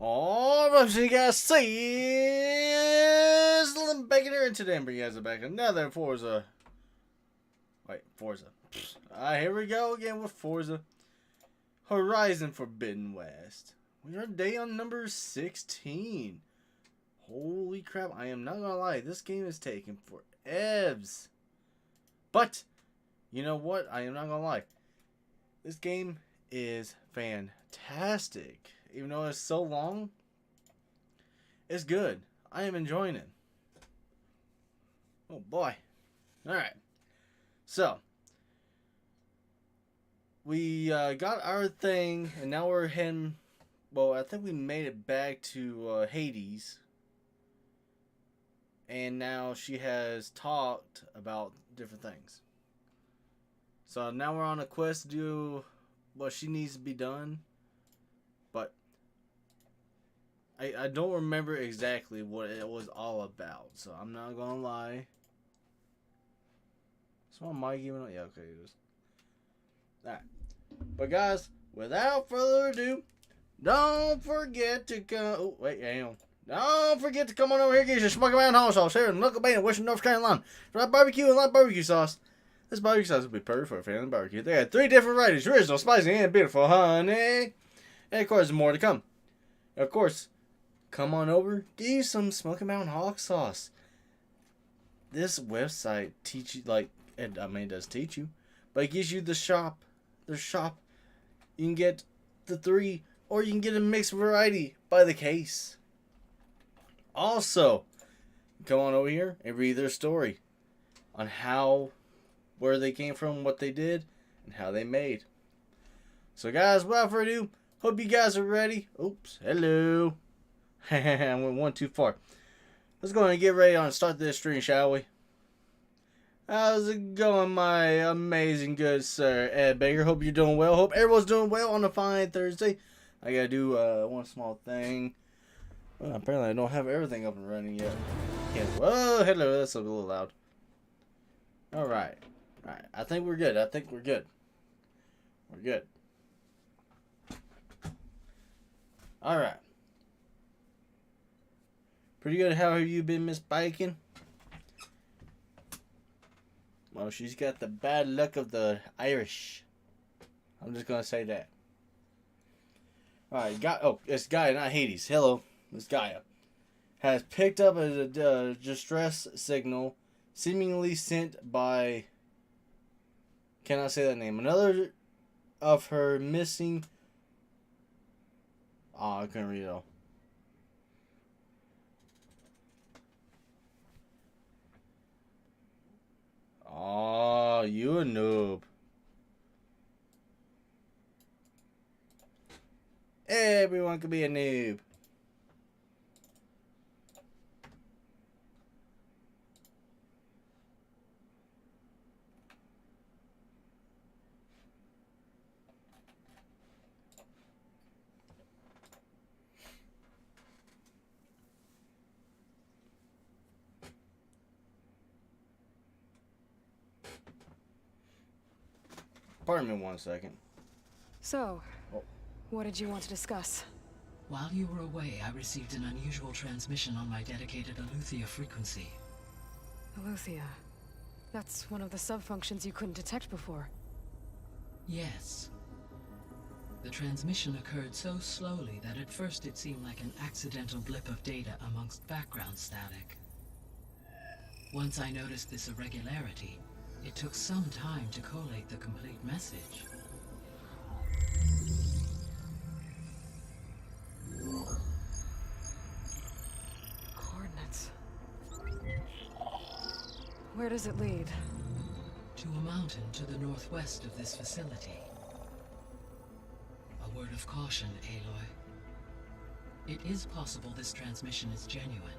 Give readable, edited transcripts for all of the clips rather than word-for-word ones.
Alright, so you guys see is back in here, and today I'm bringing you guys back another Forza. Wait, Forza. Here we go again with Forza Horizon Forbidden West. We are day on number 16. Holy crap, I am not gonna lie, this game is taking for evs. But, you know what? I am not gonna lie. This game is fantastic. Even though it's so long, it's good. I am enjoying it. Oh boy. Alright. So, we got our thing, and now we're heading. Well, I think we made it back to Hades. And now she has talked about different things. So now we're on a quest to do what she needs to be done. But I don't remember exactly what it was all about. So I'm not going to lie. So am I giving up? Yeah, okay. It was. Alright. But guys, without further ado, don't forget to come. Oh, wait, hang on. Don't forget to come on over here, get your Smokey hot sauce here in Local Band, Western North Carolina. Fried barbecue and light barbecue sauce. This barbecue sauce will be perfect for a family barbecue. They got 3 different varieties: original, spicy, and beautiful honey. And of course, more to come. And of course, come on over, get you some Smoky Mountain hot sauce. This website teach you, like, it does teach you, but it gives you the shop. Their shop. You can get the 3, or you can get a mixed variety by the case. Also, come on over here and read their story on where they came from, what they did, and how they made. So guys, without further ado, hope you guys are ready. Oops, hello. I went one too far. Let's go and get ready to start this stream, shall we? How's it going, my amazing good sir Ed Baker? Hope you're doing well. Hope everyone's doing well on a fine Thursday. I gotta do one small thing. Well, apparently I don't have everything up and running yet. Whoa, hello, that's a little loud. Alright. Alright, I think we're good. We're good. Alright. Pretty good. How have you been, Miss Bacon? Well, she's got the bad luck of the Irish. I'm just gonna say that. Alright, it's Gaia, not Hades. Hello. Miss Gaia has picked up a distress signal seemingly sent by, cannot say that name, another of her missing. I couldn't read it all. Oh, you a noob. Everyone could be a noob. Pardon me 1 second. So, what did you want to discuss? While you were away, I received an unusual transmission on my dedicated Aletheia frequency. Aletheia. That's one of the sub-functions you couldn't detect before. Yes. The transmission occurred so slowly that at first it seemed like an accidental blip of data amongst background static. Once I noticed this irregularity, it took some time to collate the complete message. Coordinates. Where does it lead? To a mountain to the northwest of this facility. A word of caution, Aloy. It is possible this transmission is genuine.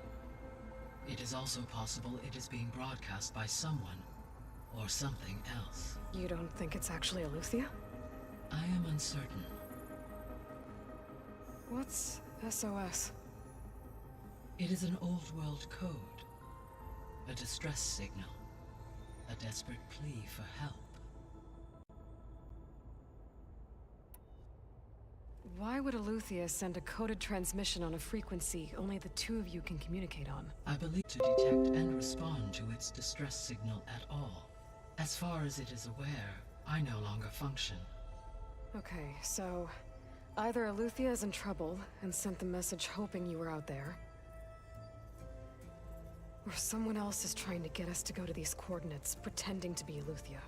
It is also possible it is being broadcast by someone or something else. You don't think it's actually Aletheia? I am uncertain. What's SOS? It is an old world code. A distress signal. A desperate plea for help. Why would Eleuthia send a coded transmission on a frequency only the two of you can communicate on? I believe to detect and respond to its distress signal at all. As far as it is aware, I no longer function. Okay, so either Eleuthia is in trouble and sent the message hoping you were out there, or someone else is trying to get us to go to these coordinates, pretending to be Eleuthia.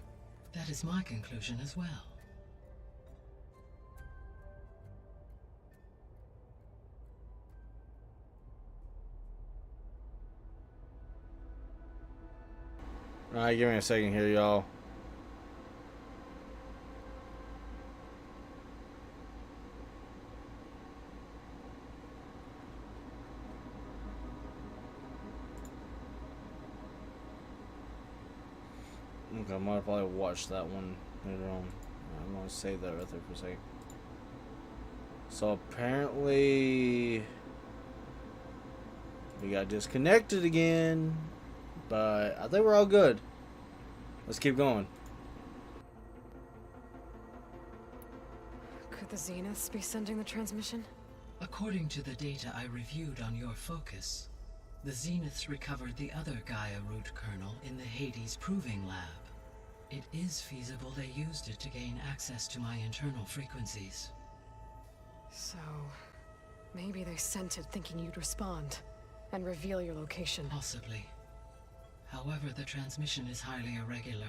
That is my conclusion as well. Alright, give me a second here, y'all. Okay, I might probably watch that one later on. I'm gonna save that right there for a second. So apparently we got disconnected again, but I think we're all good. Let's keep going. Could the Zeniths be sending the transmission? According to the data I reviewed on your focus, the Zeniths recovered the other Gaia root kernel in the Hades Proving Lab. It is feasible they used it to gain access to my internal frequencies. So, maybe they sent it thinking you'd respond and reveal your location. Possibly. However, the transmission is highly irregular.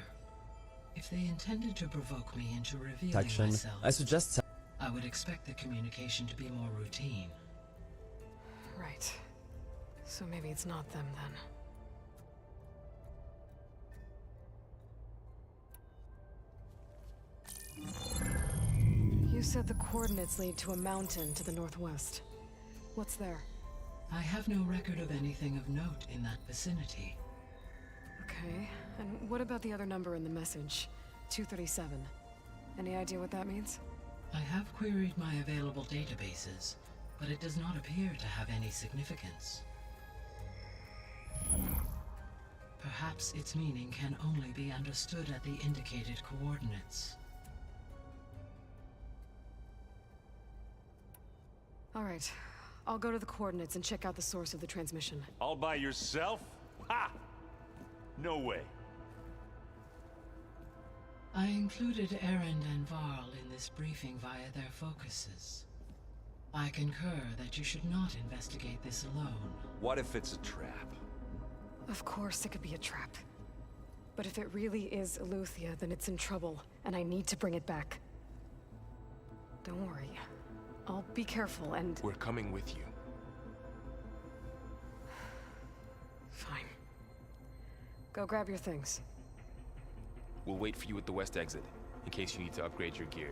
If they intended to provoke me into revealing myself, I suggest I would expect the communication to be more routine. Right. So maybe it's not them then. You said the coordinates lead to a mountain to the northwest. What's there? I have no record of anything of note in that vicinity. Okay, and what about the other number in the message? 237. Any idea what that means? I have queried my available databases, but it does not appear to have any significance. Perhaps its meaning can only be understood at the indicated coordinates. All right, I'll go to the coordinates and check out the source of the transmission. All by yourself? Ha! No way. I included Erend and Varl in this briefing via their focuses. I concur that you should not investigate this alone. What if it's a trap? Of course it could be a trap. But if it really is Eleuthia, then it's in trouble, and I need to bring it back. Don't worry. I'll be careful and... We're coming with you. Fine. Go grab your things. We'll wait for you at the west exit, in case you need to upgrade your gear.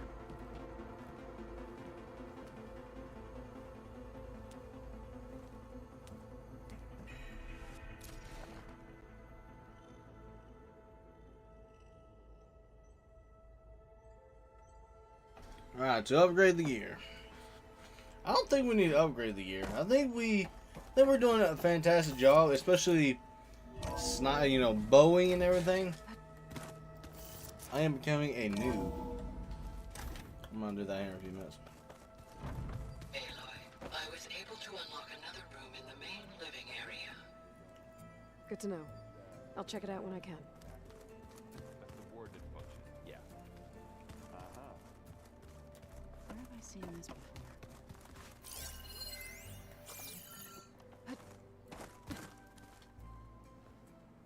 Alright, to upgrade the gear. I don't think we need to upgrade the gear. I think we're doing a fantastic job, especially bowing and everything. I am becoming a noob. I'm gonna do that here in a few minutes. Aloy, I was able to unlock another room in the main living area. Good to know. I'll check it out when I can. That's the warded function. Yeah. Uh-huh. Where have I seen this before?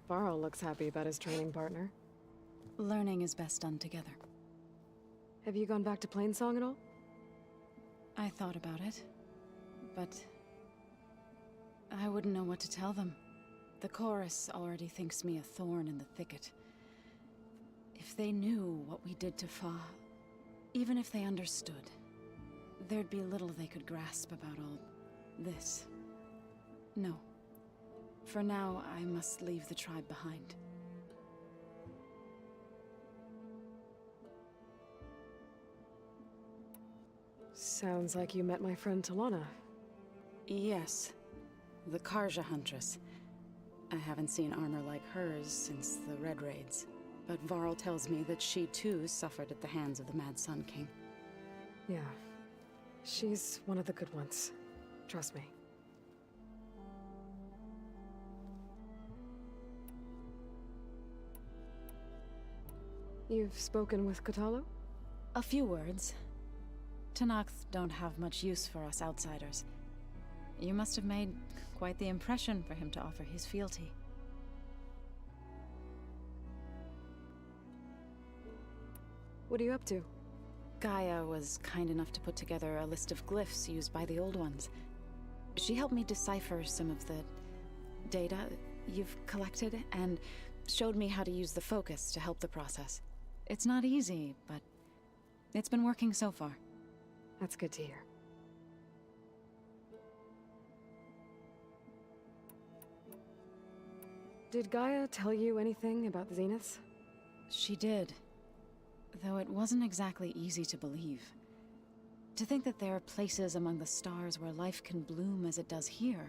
Varl looks happy about his training partner. Learning is best done together. Have you gone back to Plainsong at all? I thought about it, but I wouldn't know what to tell them. The chorus already thinks me a thorn in the thicket. If they knew what we did to Fa, even if they understood, there'd be little they could grasp about all this. No. For now, I must leave the tribe behind. Sounds like you met my friend Talana. Yes. The Karja Huntress. I haven't seen armor like hers since the Red Raids. But Varl tells me that she too suffered at the hands of the Mad Sun King. Yeah. She's one of the good ones. Trust me. You've spoken with Kotallo? A few words. Tenakth don't have much use for us outsiders. You must have made quite the impression for him to offer his fealty. What are you up to? Gaia was kind enough to put together a list of glyphs used by the Old Ones. She helped me decipher some of the data you've collected, and showed me how to use the focus to help the process. It's not easy, but it's been working so far. That's good to hear. Did Gaia tell you anything about the Zeniths? She did. Though it wasn't exactly easy to believe. To think that there are places among the stars where life can bloom as it does here.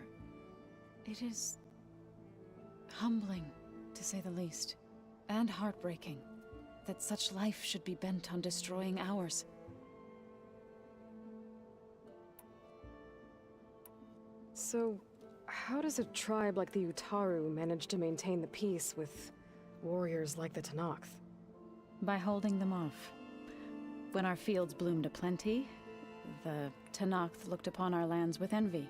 It is humbling, to say the least. And heartbreaking that such life should be bent on destroying ours. So, how does a tribe like the Utaru manage to maintain the peace with warriors like the Tenakth? By holding them off. When our fields bloomed aplenty, the Tenakth looked upon our lands with envy.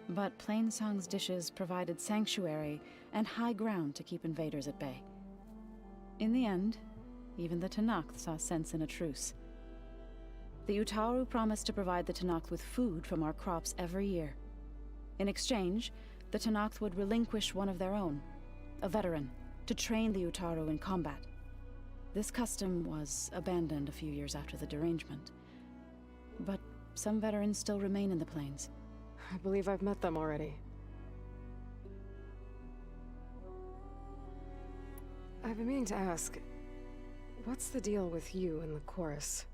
But Plainsong's dishes provided sanctuary and high ground to keep invaders at bay. In the end, even the Tenakth saw sense in a truce. The Utaru promised to provide the Tenakth with food from our crops every year. In exchange, the Tenakth would relinquish one of their own, a veteran, to train the Utaru in combat. This custom was abandoned a few years after the derangement. But some veterans still remain in the plains. I believe I've met them already. I've been meaning to ask, what's the deal with you and the chorus?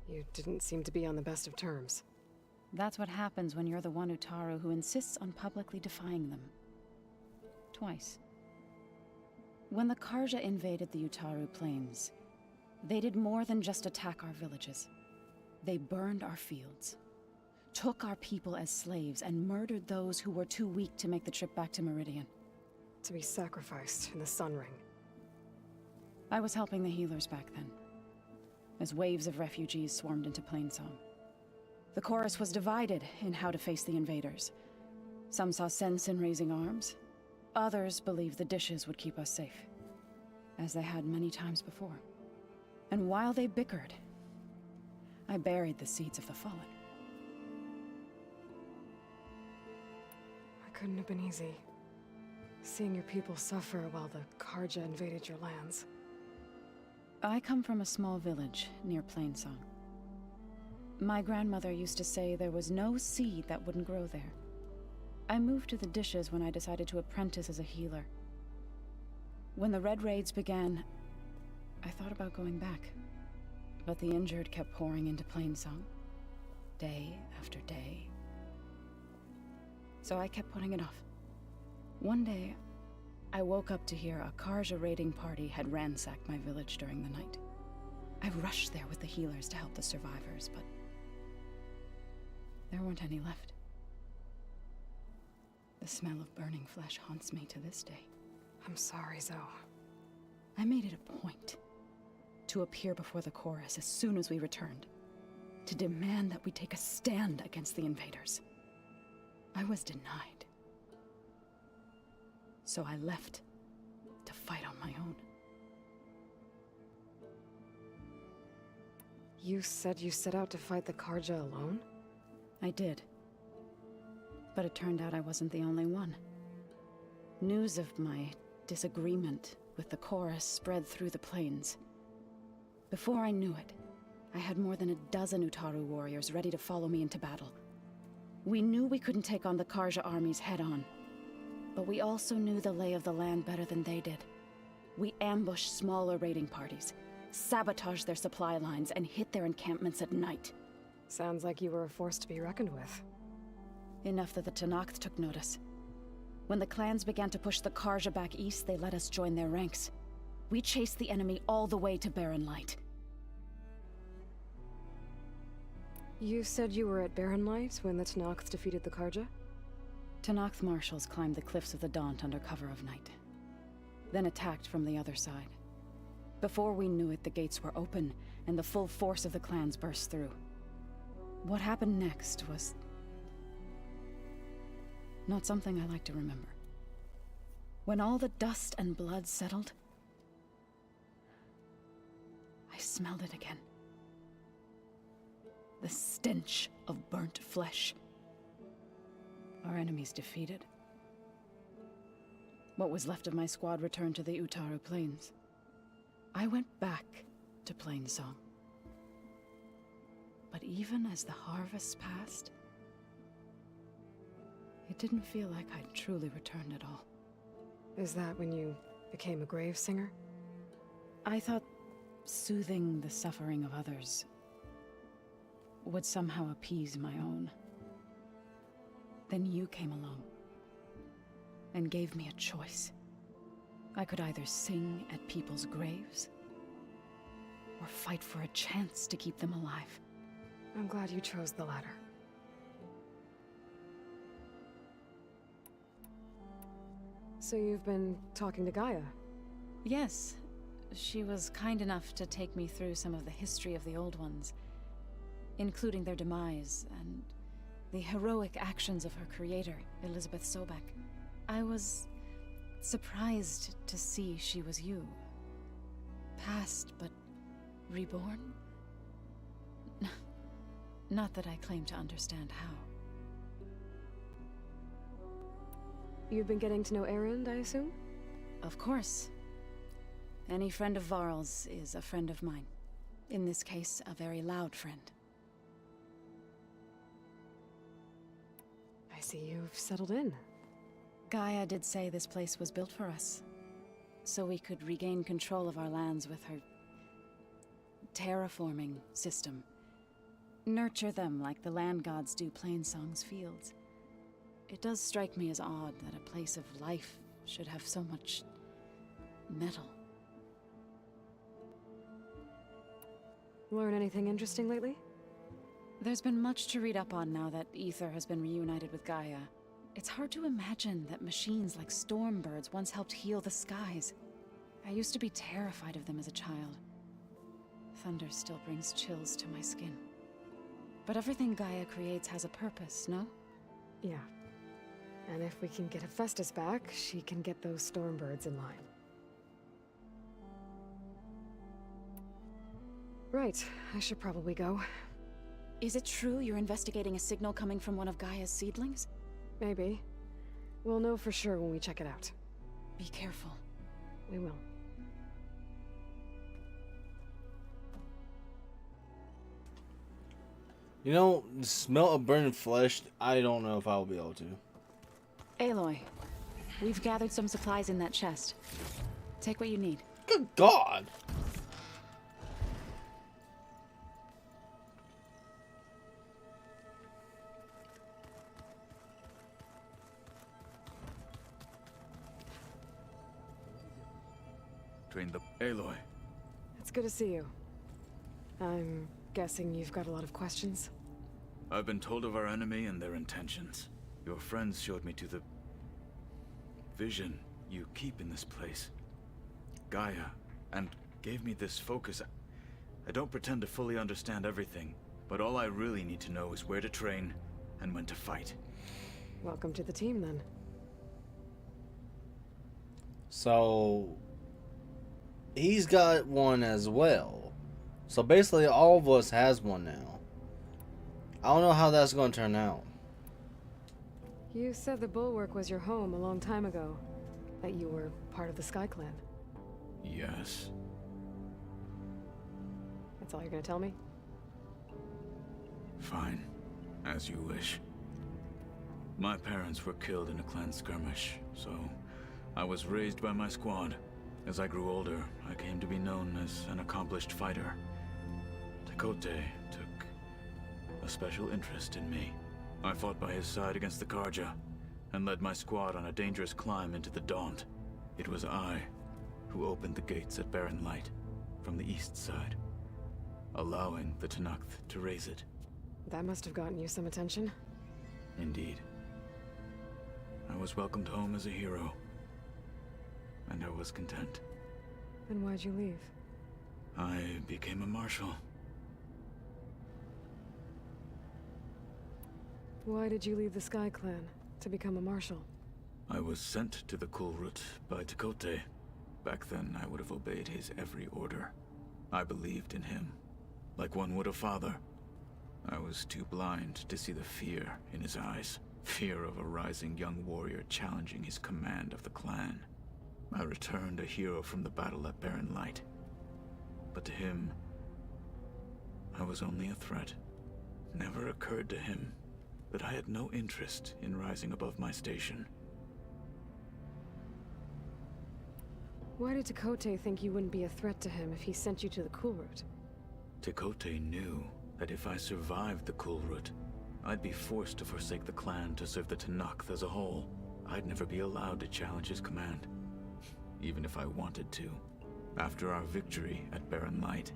You didn't seem to be on the best of terms. That's what happens when you're the one Utaru who insists on publicly defying them. Twice. When the Karja invaded the Utaru plains, they did more than just attack our villages. They burned our fields, took our people as slaves, and murdered those who were too weak to make the trip back to Meridian. To be sacrificed in the Sun Ring. I was helping the healers back then, as waves of refugees swarmed into Plainsong. The chorus was divided in how to face the invaders. Some saw sense in raising arms. Others believed the dishes would keep us safe, as they had many times before. And while they bickered, I buried the seeds of the fallen. It couldn't have been easy. Seeing your people suffer while the Karja invaded your lands. I come from a small village near Plainsong. My grandmother used to say there was no seed that wouldn't grow there. I moved to the dishes when I decided to apprentice as a healer. When the Red Raids began, I thought about going back. But the injured kept pouring into Plainsong, day after day. So I kept putting it off. One day, I woke up to hear a Karja raiding party had ransacked my village during the night. I rushed there with the healers to help the survivors, but there weren't any left. The smell of burning flesh haunts me to this day. I'm sorry, Zoe. I made it a point to appear before the chorus as soon as we returned, to demand that we take a stand against the invaders. I was denied. So I left to fight on my own. You said you set out to fight the Karja alone? I did. But it turned out I wasn't the only one. News of my disagreement with the chorus spread through the plains. Before I knew it, I had more than a dozen Utaru warriors ready to follow me into battle. We knew we couldn't take on the Karja armies head-on, but we also knew the lay of the land better than they did. We ambushed smaller raiding parties, sabotaged their supply lines, and hit their encampments at night. Sounds like you were a force to be reckoned with. Enough that the Tenakth took notice. When the clans began to push the Karja back east, they let us join their ranks. We chased the enemy all the way to Barren Light. You said you were at Barren Light when the Tenakth defeated the Karja? Tenakth marshals climbed the cliffs of the Daunt under cover of night, then attacked from the other side. Before we knew it, the gates were open, and the full force of the clans burst through. What happened next was not something I like to remember. When all the dust and blood settled, I smelled it again. The stench of burnt flesh. Our enemies defeated. What was left of my squad returned to the Utaru Plains. I went back to Plainsong. But even as the harvest passed, it didn't feel like I'd truly returned at all. Is that when you became a grave singer? I thought soothing the suffering of others would somehow appease my own. Then you came along and gave me a choice. I could either sing at people's graves or fight for a chance to keep them alive. I'm glad you chose the latter. So you've been talking to Gaia? Yes, she was kind enough to take me through some of the history of the Old Ones, including their demise and the heroic actions of her creator, Elizabeth Sobek. I was surprised to see she was you. Past, but reborn? Not that I claim to understand how. You've been getting to know Erend, I assume? Of course. Any friend of Varl's is a friend of mine. In this case, a very loud friend. I see you've settled in. Gaia did say this place was built for us, so we could regain control of our lands with her terraforming system. Nurture them like the land gods do Plainsong's fields. It does strike me as odd that a place of life should have so much metal. Learn anything interesting lately? There's been much to read up on now that Ether has been reunited with Gaia. It's hard to imagine that machines like Stormbirds once helped heal the skies. I used to be terrified of them as a child. Thunder still brings chills to my skin. But everything Gaia creates has a purpose, no? Yeah. And if we can get Hephaestus back, she can get those Stormbirds in line. Right, I should probably go. Is it true you're investigating a signal coming from one of Gaia's seedlings? Maybe. We'll know for sure when we check it out. Be careful. We will. You know, the smell of burning flesh, I don't know if I'll be able to. Aloy, we've gathered some supplies in that chest. Take what you need. Good God! Train the Aloy. It's good to see you. I'm guessing you've got a lot of questions? I've been told of our enemy and their intentions. Your friends showed me to the vision you keep in this place, Gaia, and gave me this focus. I don't pretend to fully understand everything, but all I really need to know is where to train and when to fight. Welcome to the team, then. So, he's got one as well. So basically all of us has one now. I don't know how that's going to turn out. You said the Bulwark was your home a long time ago. That you were part of the Sky Clan. Yes. That's all you're gonna tell me? Fine. As you wish. My parents were killed in a clan skirmish, so I was raised by my squad. As I grew older, I came to be known as an accomplished fighter. Tekote took a special interest in me. I fought by his side against the Karja, and led my squad on a dangerous climb into the Daunt. It was I who opened the gates at Barren Light from the east side, allowing the Tenakth to raise it. That must have gotten you some attention. Indeed. I was welcomed home as a hero. And I was content. Then why'd you leave? I became a marshal. Why did you leave the Sky Clan to become a marshal? I was sent to the Kulrut by Tekote. Back then, I would have obeyed his every order. I believed in him, like one would a father. I was too blind to see the fear in his eyes. Fear of a rising young warrior challenging his command of the clan. I returned a hero from the battle at Barren Light. But to him, I was only a threat. Never occurred to him that I had no interest in rising above my station. Why did Tekote think you wouldn't be a threat to him if he sent you to the Kulrut? Tekote knew that if I survived the Kulrut, I'd be forced to forsake the clan to serve the Tenakth as a whole. I'd never be allowed to challenge his command, even if I wanted to. After our victory at Barren Light,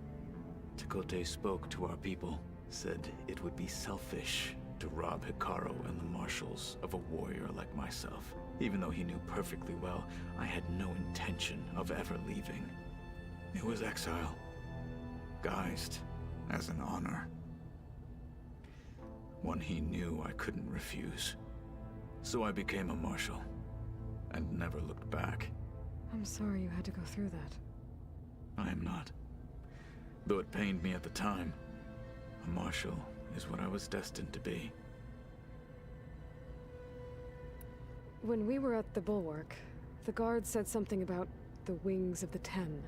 Tekote spoke to our people, said it would be selfish to rob Hikaru and the marshals of a warrior like myself, even though he knew perfectly well I had no intention of ever leaving. It was exile, guised as an honor. One he knew I couldn't refuse. So I became a marshal, and never looked back. I'm sorry you had to go through that. I am not. Though it pained me at the time, a marshal is what I was destined to be. When we were at the Bulwark, the guard said something about the Wings of the Ten.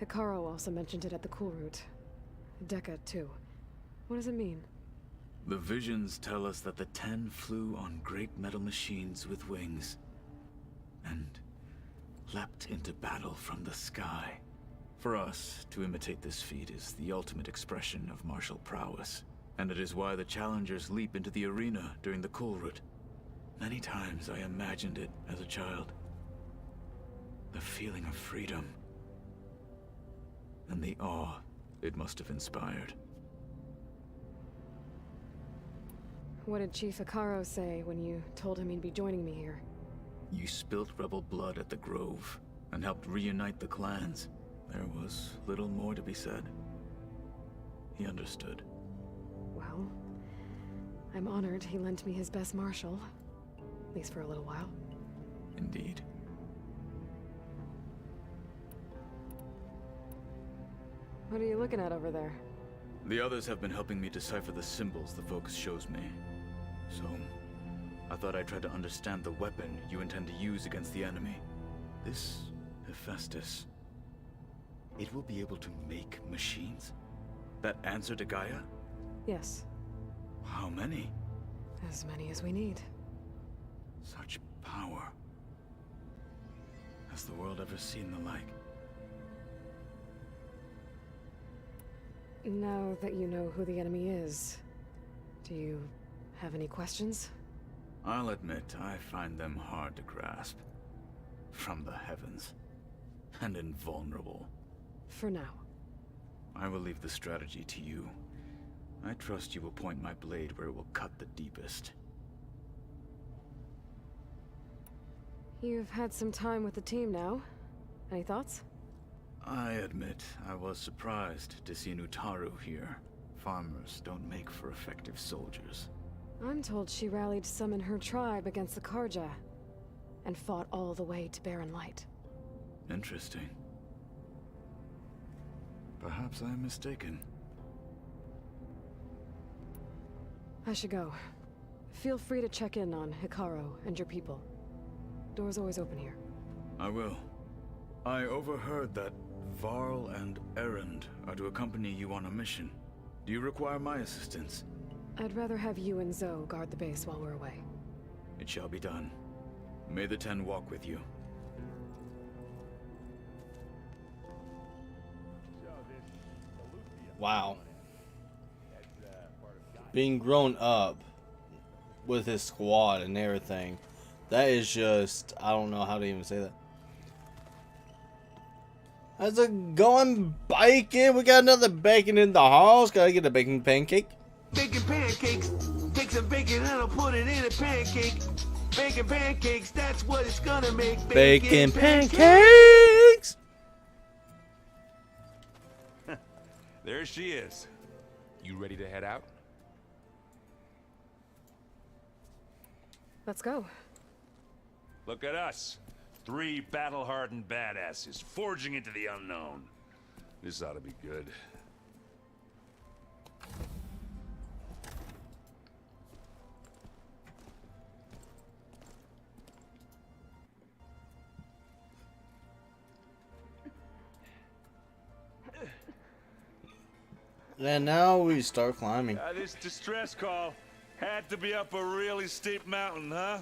Hikaru also mentioned it at the Kulrut. Dekka, too. What does it mean? The visions tell us that the Ten flew on great metal machines with wings, and leapt into battle from the sky. For us, to imitate this feat is the ultimate expression of martial prowess, and it is why the challengers leap into the arena during the Kulrut. Many times I imagined it as a child. The feeling of freedom, and the awe it must have inspired. What did Chief Hikaru say when you told him he'd be joining me here? You spilt rebel blood at the Grove, and helped reunite the clans. There was little more to be said. He understood. Well, I'm honored he lent me his best marshal. At least for a little while. Indeed. What are you looking at over there? The others have been helping me decipher the symbols the focus shows me. So, I thought I'd try to understand the weapon you intend to use against the enemy. This Hephaestus, it will be able to make machines that answer to Gaia? Yes, How many? as many as we need. Such power. Has the world ever seen the like? Now that you know who the enemy is, do you have any questions? I'll admit, I find them hard to grasp. From the heavens. And invulnerable. For now. I will leave the strategy to you. I trust you will point my blade where it will cut the deepest. You've had some time with the team now. Any thoughts? I admit, I was surprised to see Nutaru here. Farmers don't make for effective soldiers. I'm told she rallied some in her tribe against the Karja, and fought all the way to Barren Light. Interesting. Perhaps I am mistaken. I should go. Feel free to check in on Hikaru and your people. Door's always open here. I will. I overheard that Varl and Erend are to accompany you on a mission. Do you require my assistance? I'd rather have you and Zoe guard the base while we're away. It shall be done. May the Ten walk with you. Wow. Being grown up with his squad and everything. That is just, I don't know how to even say that. How's it going, bacon? We got another bacon in the house. Gotta get a bacon pancake. Baking pancakes. Take some bacon and I'll put it in a pancake. Baking pancakes, that's what it's gonna make. Bacon pancakes. There she is. You ready to head out? Let's go. Look at us. 3 battle-hardened badasses forging into the unknown. This ought to be good. And now we start climbing. This distress call had to be up a really steep mountain, huh?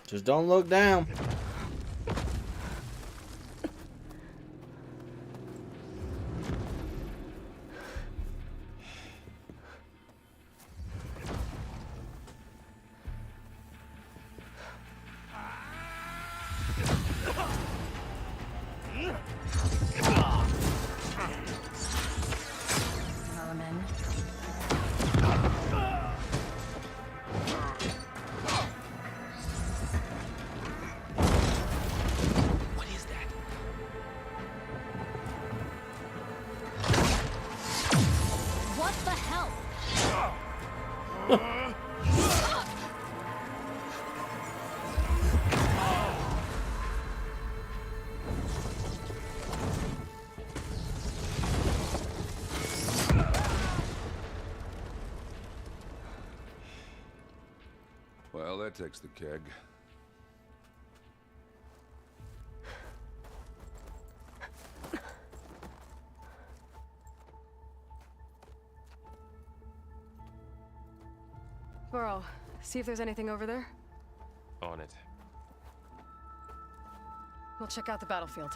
Just don't look down. Merman. What is that? What the hell? Well, that takes the keg. Burrow, see if there's anything over there. On it. We'll check out the battlefield.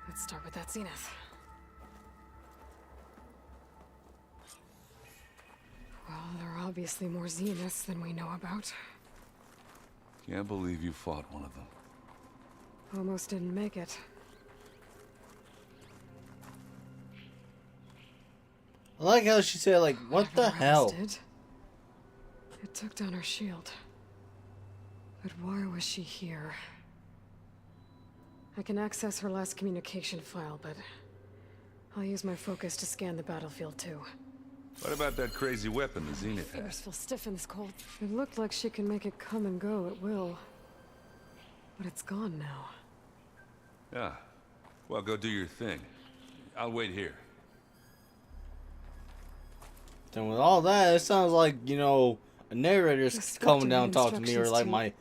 Let's start with that zenith. Well, there are obviously more zeniths than we know about. Can't believe you fought one of them. Almost didn't make it. I like how she said, like, what the Whatever hell? Did, it took down her shield. But why was she here? I can access her last communication file, but I'll use my focus to scan the battlefield too. What about that crazy weapon the Zenith Fingers has? feel stiff in this cold. It looked like she can make it come and go at will. But it's gone now. Yeah. Well, go do your thing. I'll wait here. And with all that, it sounds like, you know, a narrator's Just coming down got talking to me, or like my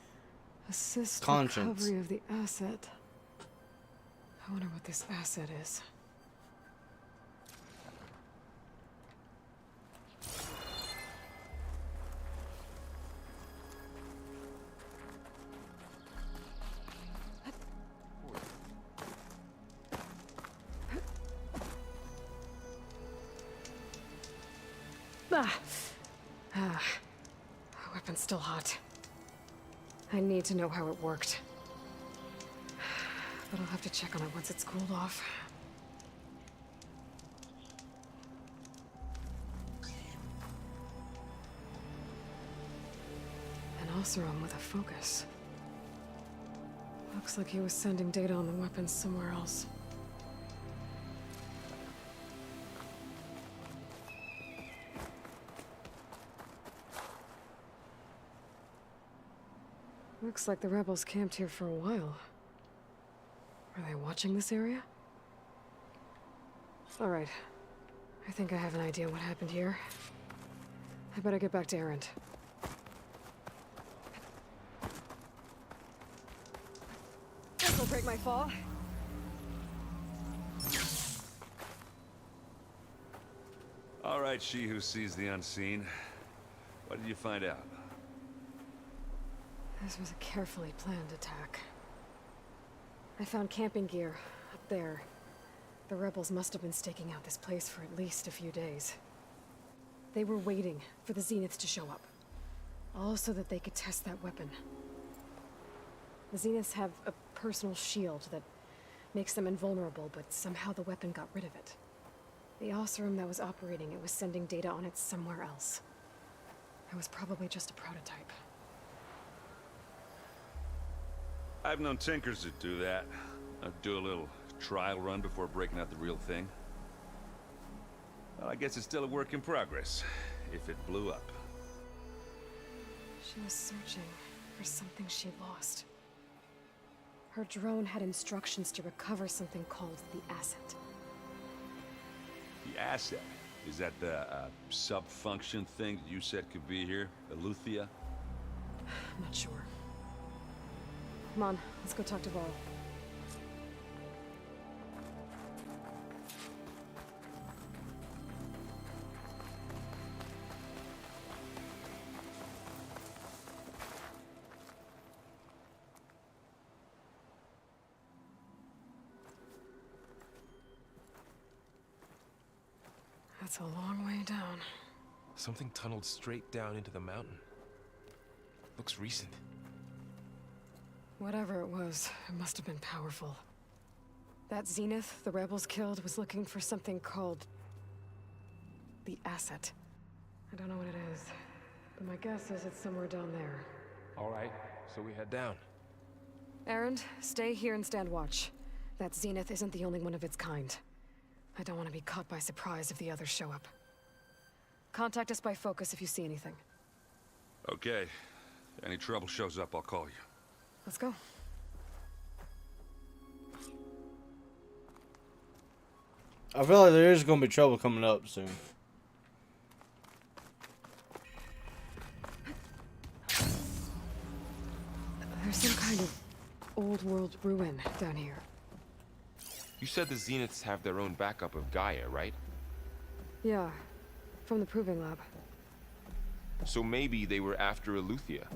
assist conscience. recovery of the asset. I wonder what this asset is. Ah, weapon's still hot. I need to know how it worked. But I'll have to check on it once it's cooled off. An Oseram with a focus. Looks like he was sending data on the weapons somewhere else. Looks like the rebels camped here for a while. Are they watching this area? All right. I think I have an idea what happened here. I better get back to Erend. This'll break my fall. All right, she who sees the unseen. What did you find out? This was a carefully planned attack. I found camping gear up there. The rebels must have been staking out this place for at least a few days. They were waiting for the Zeniths to show up. All so that they could test that weapon. The Zeniths have a personal shield that Makes them invulnerable, but somehow the weapon got rid of it. The Oseram that was operating it was sending data on it somewhere else. It was probably just a prototype. I've known tinkers that do that. I'd do a little trial run before breaking out the real thing. Well, I guess it's still a work in progress, if it blew up. She was searching for something she lost. Her drone had instructions to recover something called the asset. The asset? Is that the sub-function thing that you said could be here? Eleuthia? I'm not sure. Come on, let's go talk to Varl. That's a long way down. Something tunneled straight down into the mountain. Looks recent. Whatever it was, it must have been powerful. That Zenith the rebels killed was looking for something called the asset. I don't know what it is, but my guess is it's somewhere down there. All right, so we head down. Erend, stay here and stand watch. That Zenith isn't the only one of its kind. I don't want to be caught by surprise if the others show up. Contact us by focus if you see anything. Okay. If any trouble shows up, I'll call you. Let's go. I feel like there is going to be trouble coming up soon. There's some kind of old world ruin down here. You said the Zeniths have their own backup of Gaia, right? Yeah, from the proving lab. So maybe they were after Eleuthia.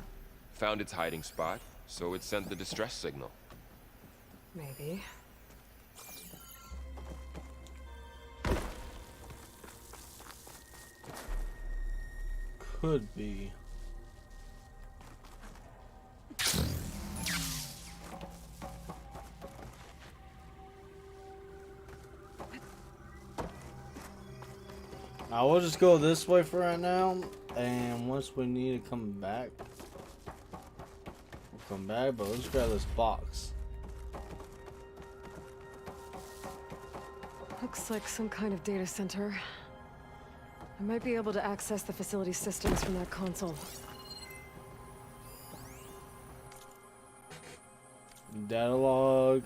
Found its hiding spot, so it sent the distress signal. Maybe. Could be. I will just go this way for right now, and once we need to come back, we'll come back, but let's grab this box. Looks like some kind of data center. I might be able to access the facility systems from that console. Data log.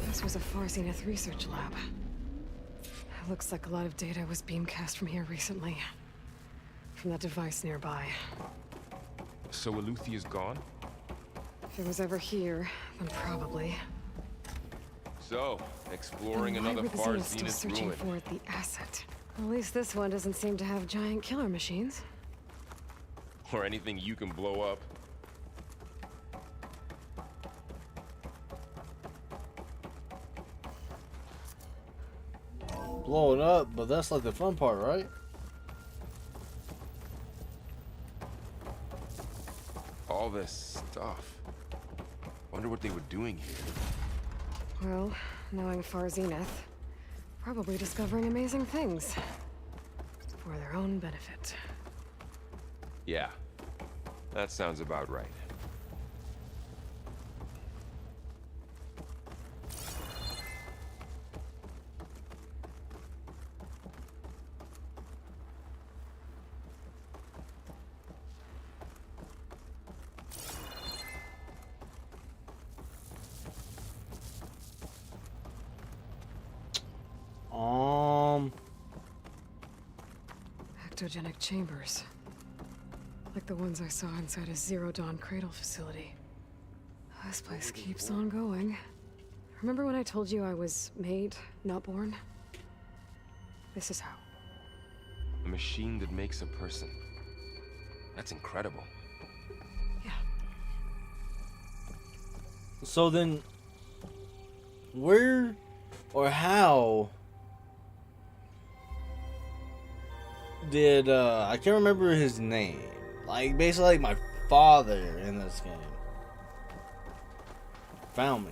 This was a Far Zenith research lab. It looks like a lot of data was beamcast from here recently. From that device nearby. So Eleuthia's gone? If it was ever here, then probably. So, exploring Then why another were the Far Zeniths still Zenith searching ruin. for the asset? At least this one doesn't seem to have giant killer machines. Or anything you can blow up. Blow it up, but that's like the fun part, right? All this stuff. Wonder what they were doing here. Well, knowing Far Zenith, probably discovering amazing things. For their own benefit. Yeah, that sounds about right. Ectogenic chambers. Like the ones I saw inside a Zero Dawn cradle facility. This place keeps on going. Remember when I told you I was made, not born? This is how. A machine that makes a person. That's incredible. Yeah. So then, where Or how did I can't remember his name. Like basically like my father in this game found me.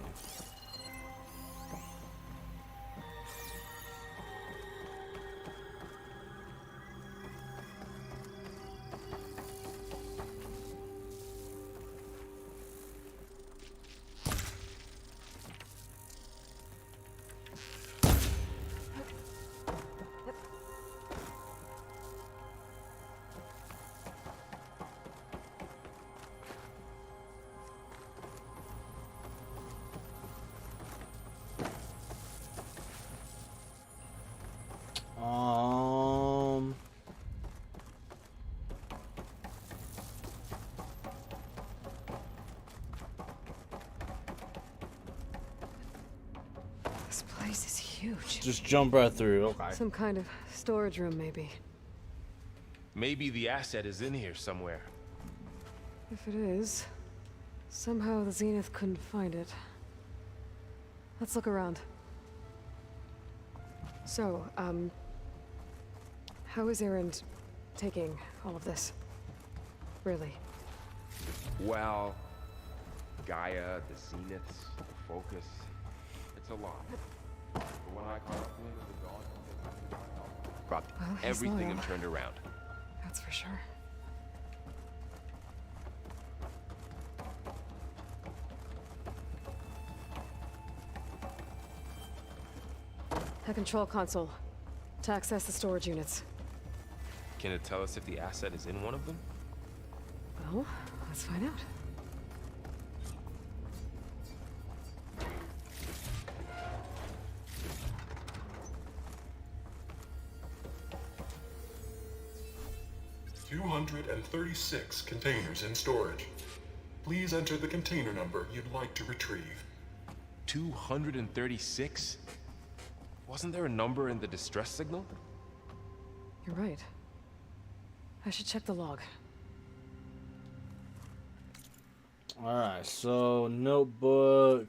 This place is huge. Just jump right through. Okay. Some kind of storage room, maybe. Maybe the asset is in here somewhere. If it is, somehow the Zenith couldn't find it. Let's look around. So, how is Erend taking all of this? Really? Well, Gaia, the Zeniths, the Focus. It's a lot. But when I caught up with him at the dawn, dropped Well, he's everything loyal. and turned around. That's for sure. A control console to access the storage units. Can it tell us if the asset is in one of them? Well, let's find out. $236 containers in storage. Please enter the container number you'd like to retrieve. 236? Wasn't there a number in the distress signal? You're right. I should check the log. Alright, so notebook.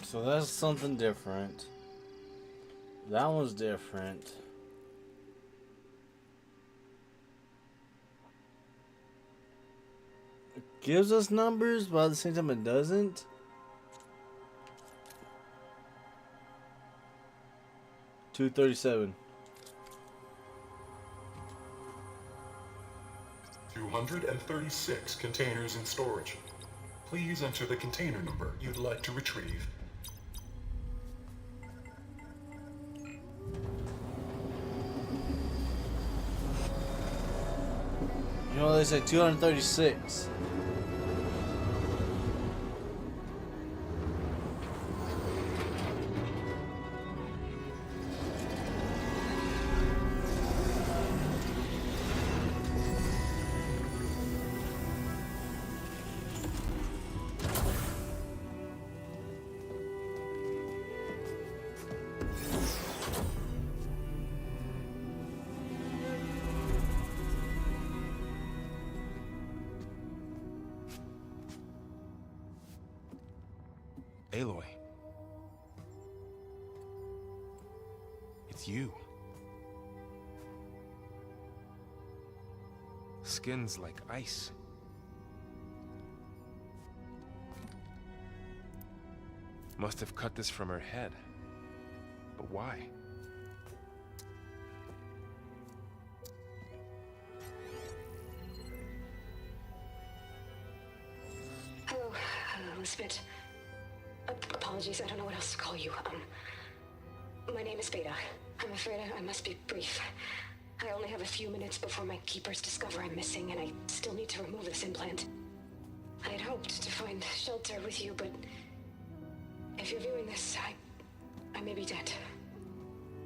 So that's something different. That one's different. It gives us numbers, but at the same time it doesn't. $237. 236 containers in storage. Please enter the container number you'd like to retrieve. You know, they said 236. Aloy. It's you. Skin's like ice. Must have cut this from her head. But why? Hello, Spit. Apologies, I don't know what else to call you. My name is Beta. I'm afraid I must be brief. I only have a few minutes before my keepers discover I'm missing, and I still need to remove this implant. I had hoped to find shelter with you, but if you're viewing this, I may be dead.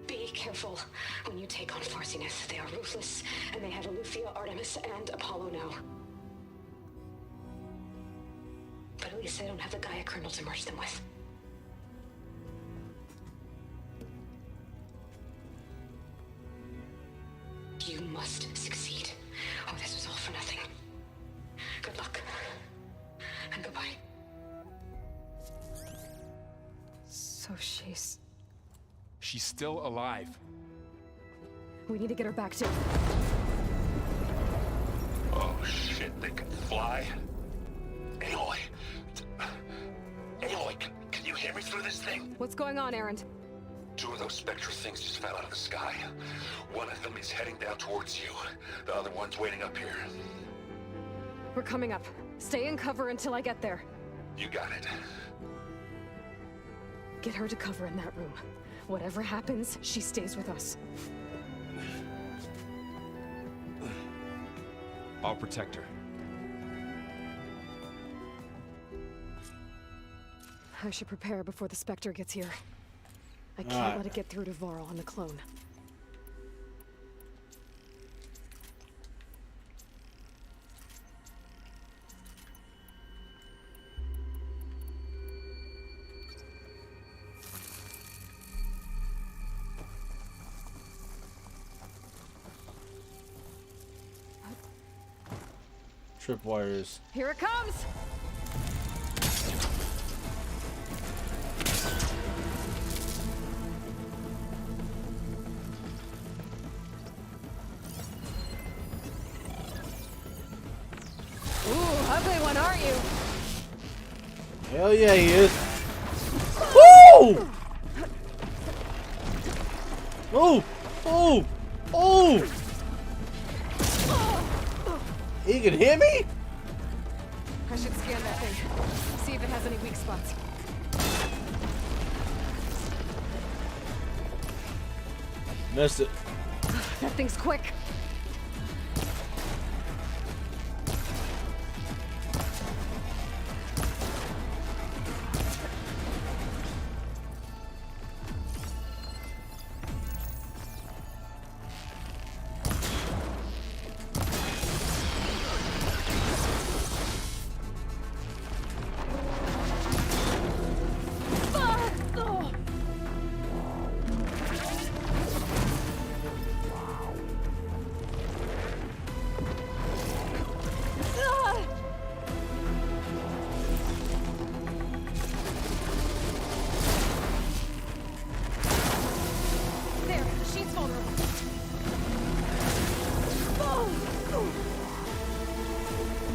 Be careful when you take on Farsiness. They are ruthless, and they have Eleuthia, Artemis, and Apollo now. But at least they don't have the Gaia kernel to merge them with. You must succeed, or this was all for nothing. Good luck. And goodbye. So she's... She's still alive. We need to get her back to... Oh shit, they can fly? Aloy! Aloy, can you hear me through this thing? What's going on, Erend? 2 of those spectral things just fell out of the sky. One of them is heading down towards you. The other one's waiting up here. We're coming up. Stay in cover until I get there. You got it. Get her to cover in that room. Whatever happens, she stays with us. I'll protect her. I should prepare before the Spectre gets here. I can't let it get through to Varl and the clone. Tripwires. Here it comes! Ooh, ugly one, aren't you? Hell yeah, he is. Woo! Oh! Oh! Oh! He can hit me? I should scan that thing. See if it has any weak spots. Missed it. That thing's quick.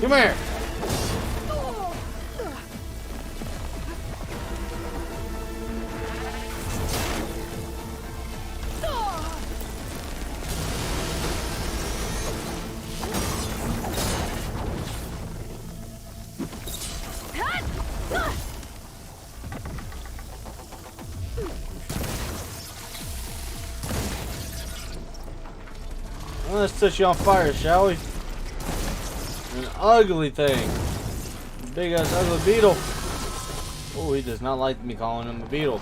Come here. Let's set you on fire, shall we? An ugly thing. Big ass ugly beetle. Oh, he does not like me calling him a beetle.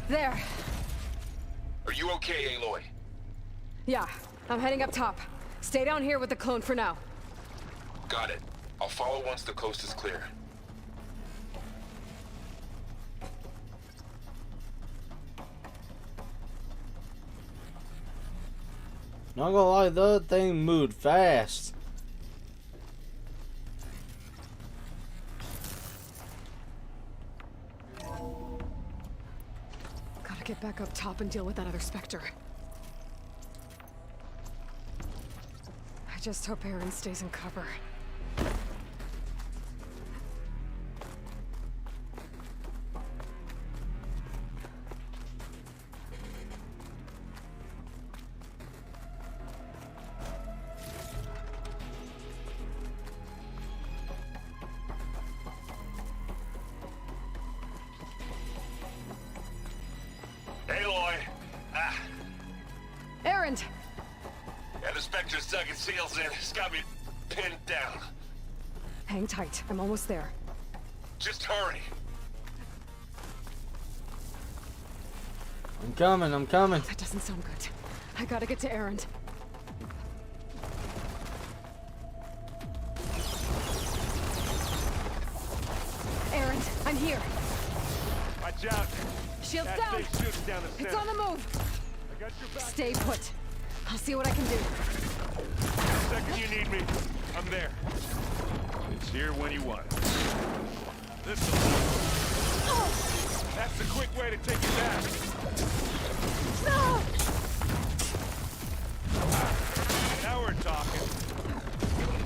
There. Are you okay, Aloy? Yeah, I'm heading up top. Stay down here with the clone for now. Got it. I'll follow once the coast is clear. Not gonna lie, the other thing moved fast. Gotta gotta get back up top and deal with that other Spectre. I just hope Aaron stays in cover. Aloy! Ah, Aaron! yeah, the Spectre's dug its heels in. It's got me pinned down. Hang tight. I'm almost there. Just hurry. I'm coming, I'm coming. That doesn't sound good. I gotta get to Aaron. Aaron, I'm here. Watch out. Shields That down. thing shoots down the It's center. on the move. I got your back. Stay put. I'll see what I can do. The second you need me, I'm there. It's here when you want it. This'll do. That's the quick way to take it back. No! Now we're talking.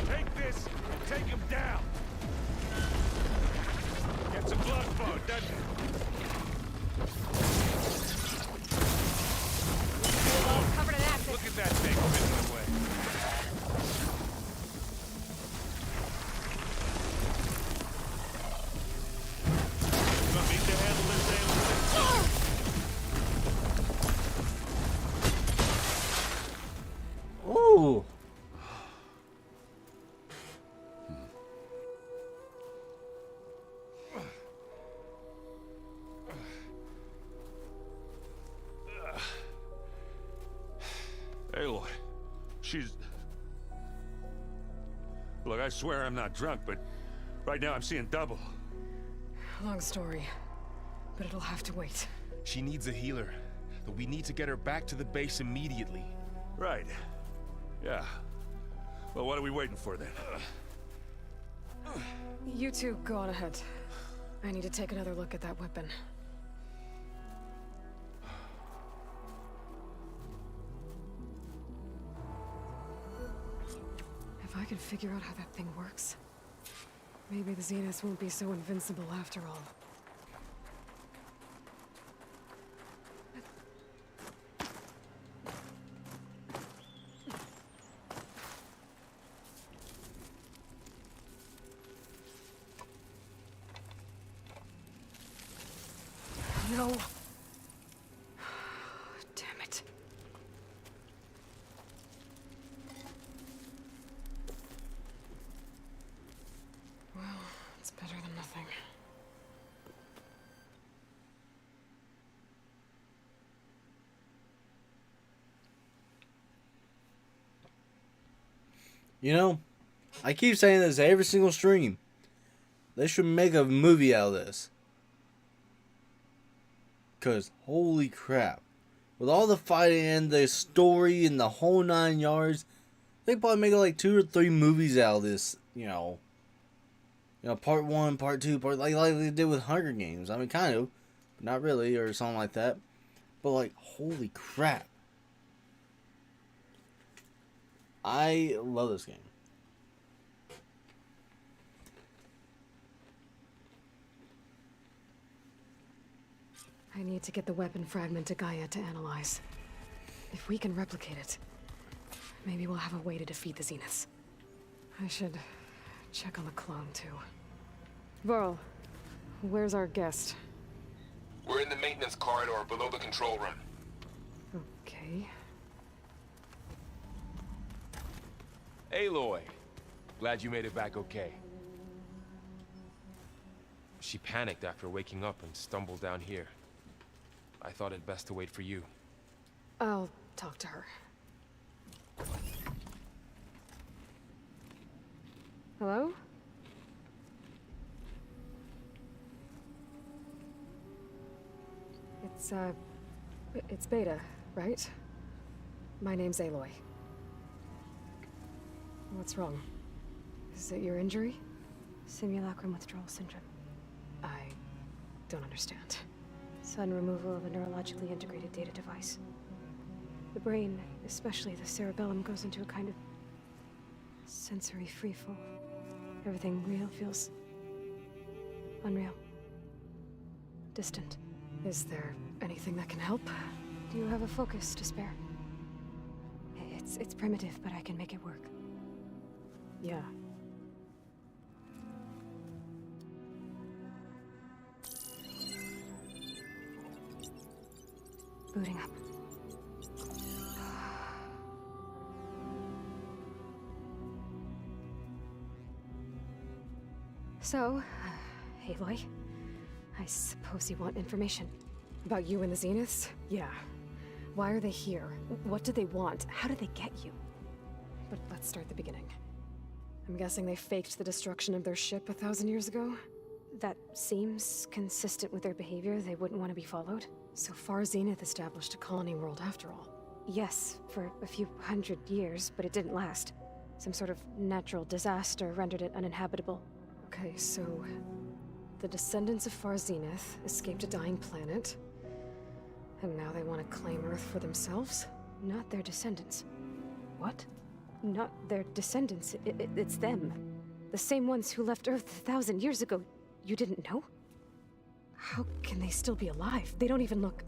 Take this and take him down. Gets a blood flow, doesn't it? Covered in acid. Look at that thing spinning away. You want me to handle this Ooh. Aloy, she's... Look, I swear I'm not drunk, but right now I'm seeing double. Long story, but it'll have to wait. She needs a healer, but we need to get her back to the base immediately. Right. Yeah. Well, what are we waiting for then? You two go on ahead. I need to take another look at that weapon. If I can figure out how that thing works, maybe the Zeniths won't be so invincible after all. No. Damn it. Well, it's better than nothing. You know, I keep saying this every single stream. They should make a movie out of this. Because, holy crap. With all the fighting and the story and the whole 9 yards, they probably make like 2 or 3 movies out of this, you know, part 1, part 2, like they did with Hunger Games. I mean, kind of, but not really, or something like that. But like, holy crap. I love this game. I need to get the weapon fragment to Gaia to analyze. If we can replicate it, maybe we'll have a way to defeat the Zeniths. I should check on the clone, too. Varl, where's our guest? We're in the maintenance corridor below the control room. Okay. Aloy, glad you made it back okay. She panicked after waking up and stumbled down here. I thought it best to wait for you. I'll talk to her. Hello? It's Beta, right? My name's Aloy. What's wrong? Is it your injury? Simulacrum withdrawal syndrome. I don't understand. Sudden removal of a neurologically integrated data device. The brain, especially the cerebellum, goes into a kind of sensory freefall. Everything real feels unreal. Distant. Is there anything that can help? Do you have a focus to spare? It's primitive, but I can make it work. Yeah. Booting up. So, Aloy, I suppose you want information. About you and the Zeniths? Yeah. Why are they here? What do they want? How did they get you? But let's start at the beginning. I'm guessing they faked the destruction of their ship 1,000 years ago? That seems consistent with their behavior. They wouldn't want to be followed. So far, Zenith established a colony world after all. Yes, for a few hundred years, but it didn't last. Some sort of natural disaster rendered it uninhabitable. Okay, so the descendants of Far Zenith escaped a dying planet, and now they want to claim Earth for themselves? Not their descendants. What? Not their descendants. It's them. The same ones who left Earth 1,000 years ago. You didn't know? How can they still be alive? They don't even look...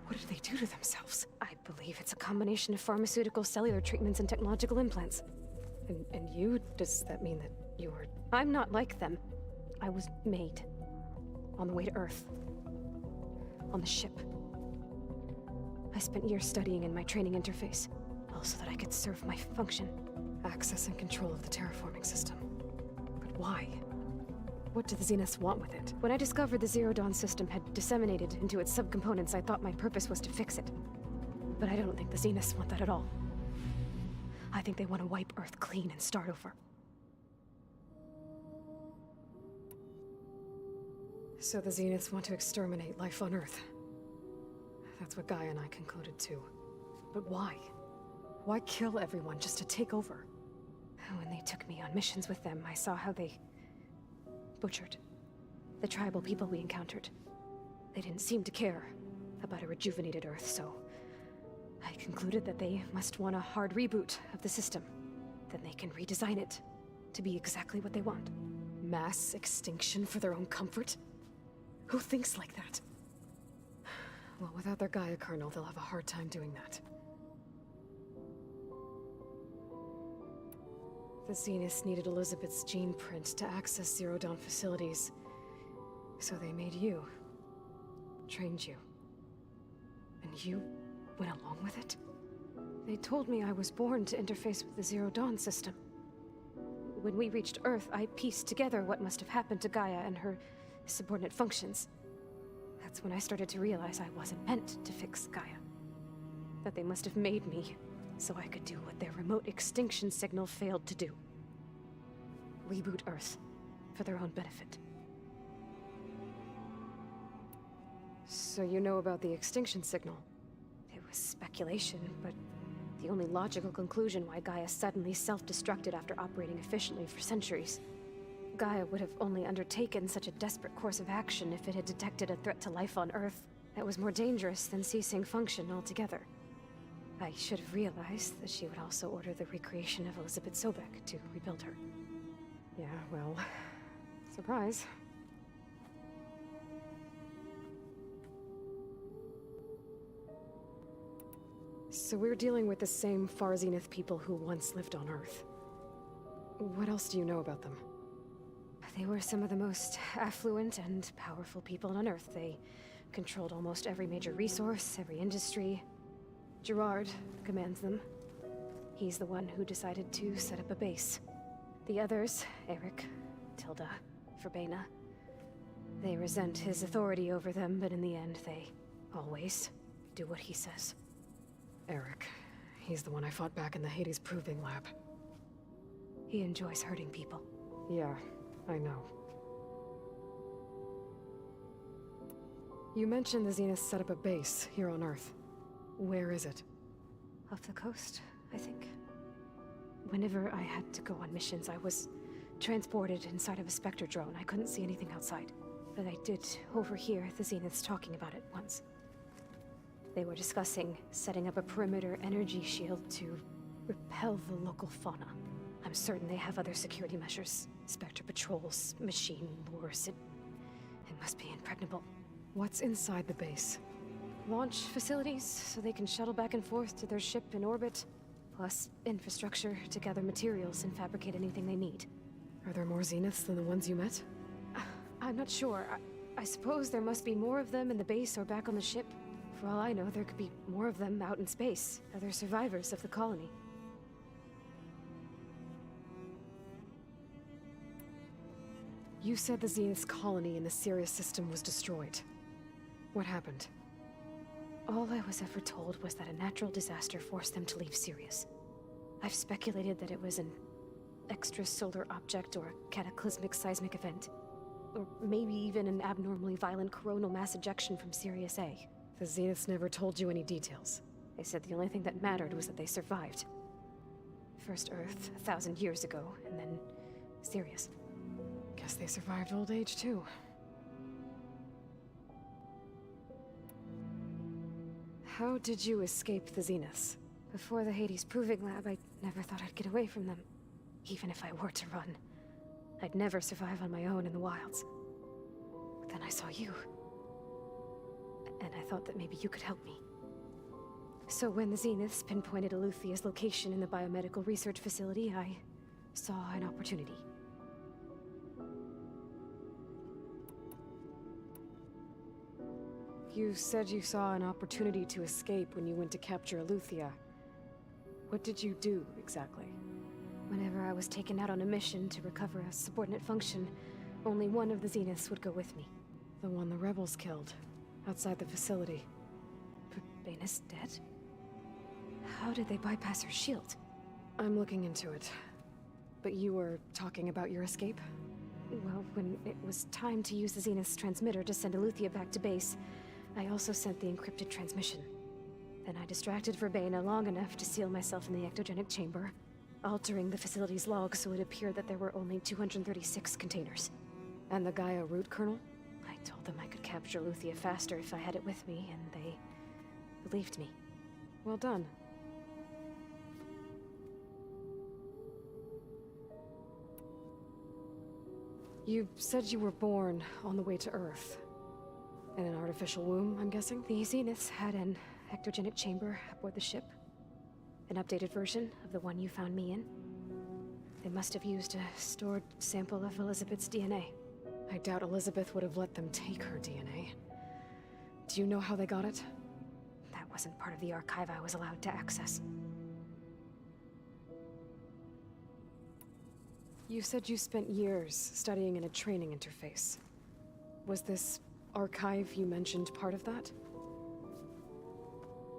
What did they do to themselves? I believe it's a combination of pharmaceutical, cellular treatments, and technological implants. And you? Does that mean that you were... I'm not like them. I was made. On the way to Earth. On the ship. I spent years studying in my training interface, all so that I could serve my function. Access and control of the terraforming system. But why? What do the Zeniths want with it? When I discovered the Zero Dawn system had disseminated into its subcomponents, I thought my purpose was to fix it. But I don't think the Zeniths want that at all. I think they want to wipe Earth clean and start over. So the Zeniths want to exterminate life on Earth. That's what Gaia and I concluded too. But why? Why kill everyone just to take over? When they took me on missions with them, I saw how they butchered the tribal people we encountered. They didn't seem to care about a rejuvenated Earth, so I concluded that they must want a hard reboot of the system. Then they can redesign it to be exactly what they want. Mass extinction for their own comfort? Who thinks like that? Well, without their Gaia kernel, they'll have a hard time doing that. The Zeniths needed Elizabeth's gene print to access Zero Dawn facilities. So they made you. Trained you. And you went along with it? They told me I was born to interface with the Zero Dawn system. When we reached Earth, I pieced together what must have happened to Gaia and her subordinate functions. That's when I started to realize I wasn't meant to fix Gaia. That they must have made me so I could do what their remote extinction signal failed to do. Reboot Earth for their own benefit. So you know about the extinction signal? It was speculation, but the only logical conclusion why Gaia suddenly self-destructed after operating efficiently for centuries. Gaia would have only undertaken such a desperate course of action if it had detected a threat to life on Earth that was more dangerous than ceasing function altogether. I should have realized that she would also order the recreation of Elizabeth Sobek to rebuild her. Yeah, well, surprise. So we're dealing with the same Far Zenith people who once lived on Earth. What else do you know about them? They were some of the most affluent and powerful people on Earth. They controlled almost every major resource, every industry. Gerard commands them. He's the one who decided to set up a base. The others, Eric, Tilda, Verbena, they resent his authority over them, but in the end, they always do what he says. Eric. He's the one I fought back in the Hades Proving Lab. He enjoys hurting people. Yeah, I know. You mentioned the Zenith set up a base here on Earth. Where is it? Off the coast, I think. Whenever I had to go on missions, I was transported inside of a Spectre drone. I couldn't see anything outside. but I did overhear the Zeniths talking about it once. They were discussing setting up a perimeter energy shield to repel the local fauna. I'm certain they have other security measures. Spectre patrols, machine lures. It must be impregnable. What's inside the base? Launch facilities, so they can shuttle back and forth to their ship in orbit. Plus infrastructure to gather materials and fabricate anything they need. Are there more Zeniths than the ones you met? I'm not sure. I suppose there must be more of them in the base or back on the ship. For all I know, there could be more of them out in space. Other survivors of the colony. You said the Zenith's colony in the Sirius system was destroyed. What happened? All I was ever told was that a natural disaster forced them to leave Sirius. I've speculated that it was an extrasolar object or a cataclysmic seismic event. Or maybe even an abnormally violent coronal mass ejection from Sirius A. The Zeniths never told you any details. They said the only thing that mattered was that they survived. First Earth, 1,000 years ago, and then Sirius. Guess they survived old age, too. How did you escape the Zeniths? Before the Hades Proving Lab, I never thought I'd get away from them. Even if I were to run. I'd never survive on my own in the wilds. But then I saw you. And I thought that maybe you could help me. So when the Zeniths pinpointed Eluthia's location in the biomedical research facility, I saw an opportunity. You said you saw an opportunity to escape when you went to capture Eluthia. What did you do, exactly? Whenever I was taken out on a mission to recover a subordinate function, only one of the Zeniths would go with me. The one the rebels killed, outside the facility. Baina's dead? How did they bypass her shield? I'm looking into it. But you were talking about your escape? Well, when it was time to use the Zenith's transmitter to send Eluthia back to base, I also sent the encrypted transmission. Then I distracted Verbena long enough to seal myself in the ectogenic chamber, altering the facility's log so it appeared that there were only 236 containers. And the Gaia root kernel? I told them I could capture Eluthia faster if I had it with me, and they believed me. Well done. You said you were born on the way to Earth. In an artificial womb, I'm guessing? The Zeniths had an ectogenic chamber aboard the ship. An updated version of the one you found me in. They must have used a stored sample of Elizabeth's DNA. I doubt Elizabeth would have let them take her DNA. Do you know how they got it? That wasn't part of the archive I was allowed to access. You said you spent years studying in a training interface. Was this archive you mentioned part of that?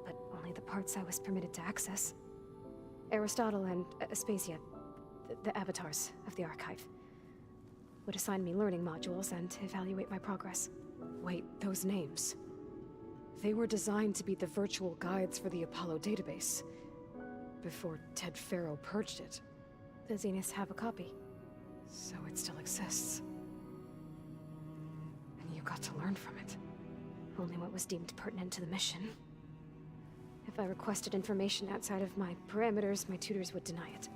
But only the parts I was permitted to access. Aristotle and Aspasia, the avatars of the archive, would assign me learning modules and evaluate my progress. Wait, those names. They were designed to be the virtual guides for the Apollo database, before Ted Faro purged it. The Zeniths have a copy. So it still exists. And you got to learn from it. Only what was deemed pertinent to the mission. If I requested information outside of my parameters, my tutors would deny it.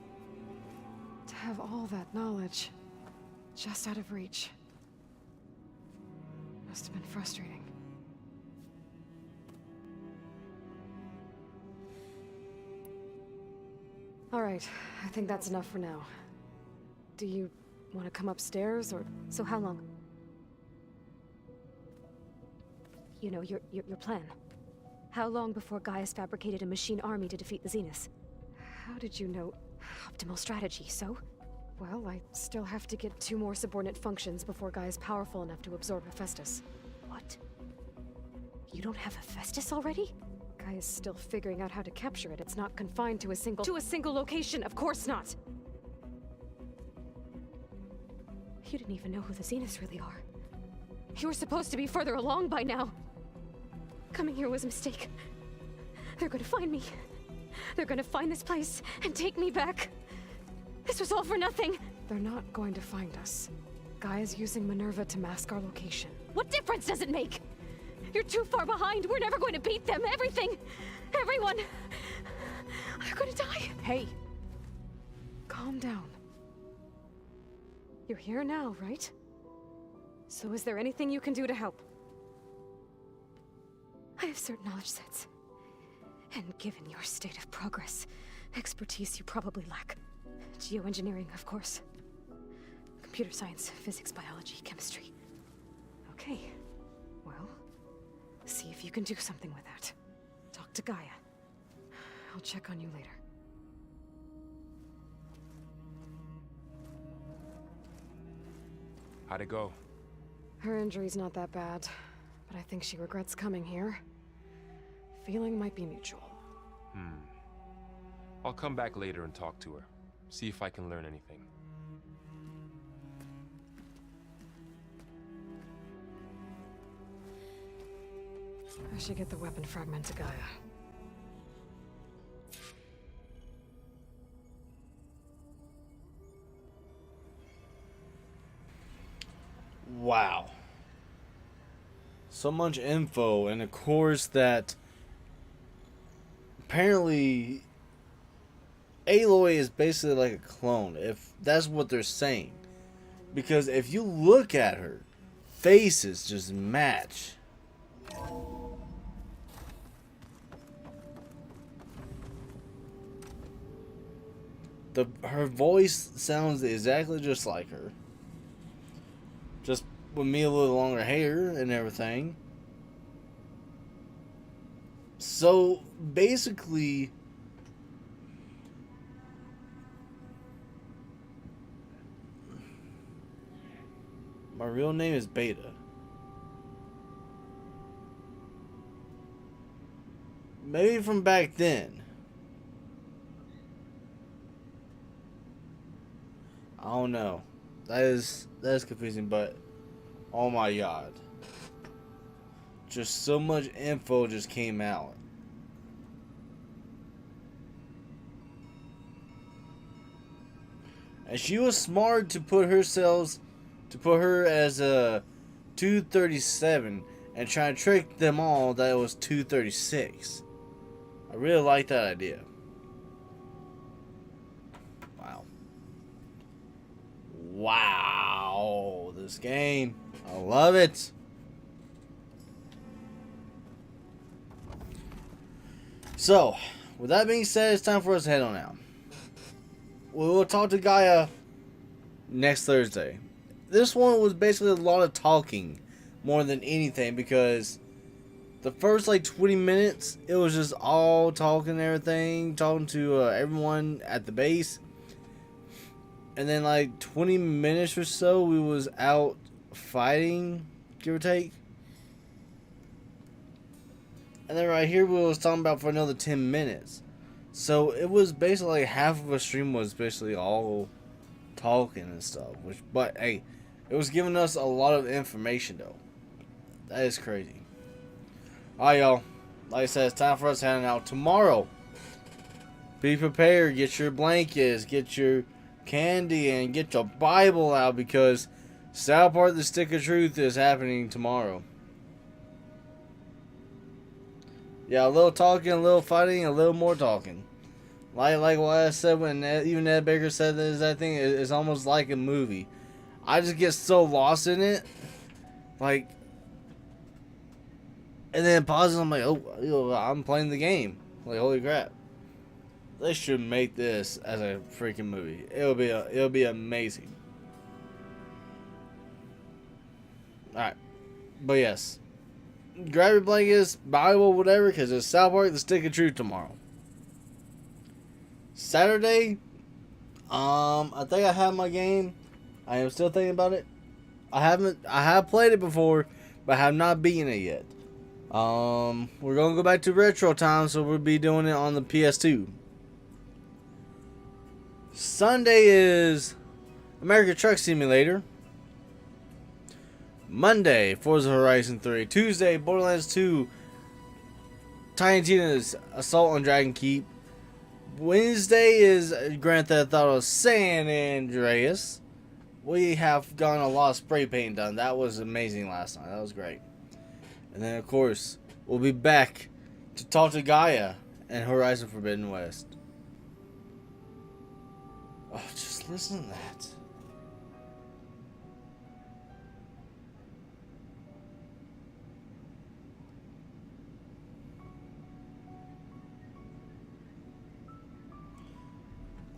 To have all that knowledge, just out of reach, must have been frustrating. All right, I think that's enough for now. Do you want to come upstairs, or... So how long? You know, your plan. How long before Gaius fabricated a machine army to defeat the Zeniths? How did you know? Optimal strategy, so? Well, I still have to get 2 more subordinate functions before Gaia's powerful enough to absorb Hephaestus. What? You don't have Hephaestus already? Gaia's still figuring out how to capture it. It's not confined to a single location, of course not! You didn't even know who the Zeniths really are. You were supposed to be further along by now. Coming here was a mistake. They're gonna find me. They're gonna find this place and take me back. This was all for nothing. They're not going to find us. Gaia's using Minerva to mask our location. What difference does it make? You're too far behind. We're never going to beat them. Everything, everyone, they're going to die. Hey, calm down. You're here now, right? So is there anything you can do to help? I have certain knowledge sets. And given your state of progress, expertise you probably lack. Geoengineering, of course. Computer science, physics, biology, chemistry. Okay, well, see if you can do something with that. Talk to Gaia. I'll check on you later. How'd it go? Her injury's not that bad, but I think she regrets coming here. Feeling might be mutual. I'll come back later and talk to her. See if I can learn anything. I should get the weapon fragment to Gaia. Wow. So much info, and of course that apparently Aloy is basically like a clone, if that's what they're saying. Because if you look at her, faces just match. Her voice sounds exactly just like her. Just with me a little longer hair and everything. So basically, my real name is Beta. Maybe from back then. I don't know. That is confusing, but oh my god. Just so much info just came out. And she was smart to put her as a 237 and try to trick them all that it was 236. I really like that idea. Wow, this game. I love it. So, with that being said, it's time for us to head on out. We will talk to Gaia next Thursday. This one was basically a lot of talking more than anything, because the first like 20 minutes, it was just all talking and everything, talking to everyone at the base. And then like 20 minutes or so, we was out fighting, give or take. And then right here, we was talking about for another 10 minutes. So it was basically like half of a stream was basically all talking and stuff. But hey, it was giving us a lot of information though. That is crazy. Alright, y'all. Like I said, it's time for us heading out tomorrow. Be prepared. Get your blankets. Get your candy and get your Bible out, because South Park: The Stick of Truth is happening tomorrow. Yeah, a little talking, a little fighting, a little more talking. Like what I said when even Ed Baker said this, I think it's almost like a movie. I just get so lost in it, like, and then pauses. I'm like, oh, I'm playing the game. Like, holy crap. They should make this as a freaking movie. It'll be amazing. Alright. But yes. Grab your blankets, Bible, whatever, because it's South Park: The Stick of Truth tomorrow. Saturday, I think I have my game. I am still thinking about it. I have played it before, but I have not beaten it yet. We're gonna go back to retro time, so we'll be doing it on the PS2. Sunday is American Truck Simulator. Monday, Forza Horizon 3. Tuesday, Borderlands 2. Tiny Tina's Assault on Dragon Keep. Wednesday is Grand Theft Auto San Andreas. we have gotten a lot of spray paint done. That was amazing last night. That was great. And then, of course, we'll be back to talk to Gaia and Horizon Forbidden West. Oh, just listen to that.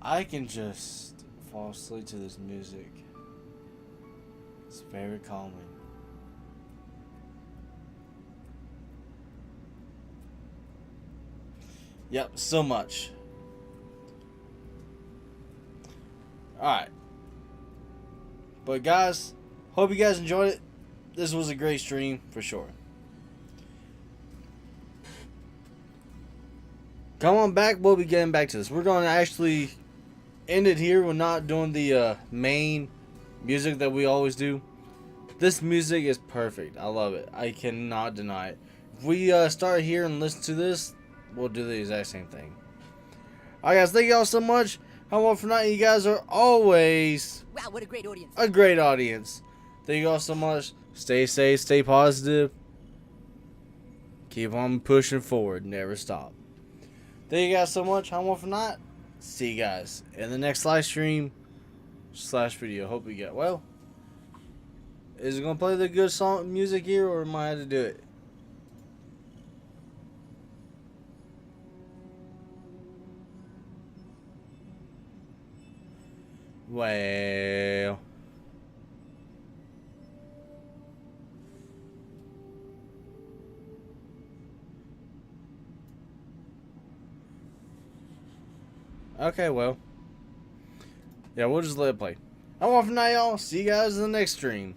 I can just fall asleep to this music. It's very calming. Yep, so much. Alright. But guys, hope you guys enjoyed it. This was a great stream for sure. Come on back, we'll be getting back to this. We're going to actually end it here. We're not doing the main music that we always do. This music is perfect. I love it. I cannot deny it. If we start here and listen to this, we'll do the exact same thing. Alright guys, thank you all so much. How about for now, you guys are always wow, what a great audience. A great audience. Thank you all so much. Stay safe, stay positive. Keep on pushing forward, never stop. Thank you guys so much. How about for now? See you guys in the next live stream / video. Hope you get well. Is it gonna play the good song music here, or am I have to do it? Well, okay, well, yeah, we'll just let it play. I'm off now, y'all. See you guys in the next stream.